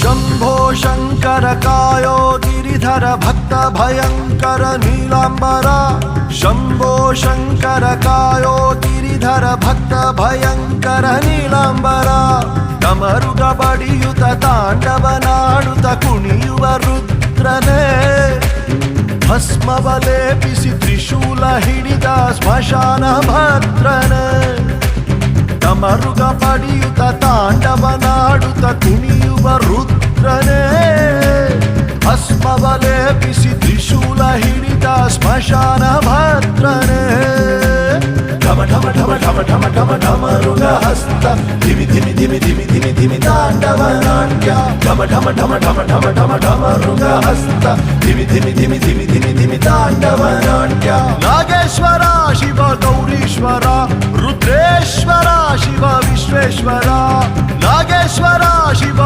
शंभो शंकर कायो गिरिधर भक्त भयंकर नीलांबरा शंभो शंकर कायो गिरिधर भक्त भयंकर नीलांबरा डमरुग बडियुत तांडवनाडुत कुಣಿಯುವ ರುದ್ರನೇ ಭಸ್ಮವಲೇಪಿಸಿ ತ್ರಿಶೂಲ ಹಿಡಿದ ಸ್ಮಶಾನ ಭದ್ರನೇ ಡಮರುಗ ಬಡಿಯುತ ತಾಂಡವನಾಡುತ್ತ ಕುಣಿಯುವ ರುದ್ರನೇ ಭಸ್ಮವಲೇಪಿಸಿ ತ್ರಿಶೂಲ ಹಿಡಿದ ಸ್ಮಶಾನ ಭದ್ರನೇ ಢಮ ಢಮ ಢಮ ಢಮ ಢಮ ಢಮ ಢಮರುಗ ಹಸ್ತ ಧಿಮಿ ಧಿಮಿ ಧಿಮಿ ಧಿಮಿ ಧಿಮಿ ಧಿಮಿ ತಾಂಡವ ನಾಟ್ಯ ಢಮ ಢಮ ಢಮ ಢಮ ಢಮ ಢಮ ಢಮರುಗ ಹಸ್ತ ಧಿಮಿ ಧಿಮಿ ಧಿಮಿ ಧಿಮಿ ಧಿಮಿ ಧಿಮಿ ತಾಂಡವ ನಾಟ್ಯ ನಾಗೇಶ್ವರ ಶಿವ ಗೌರೀಶ್ವರ ರುದ್ರೇಶ್ವರ ಶಿವ ವಿಶ್ವೇಶ್ವರ ನಾಗೇಶ್ವರ ಶಿವ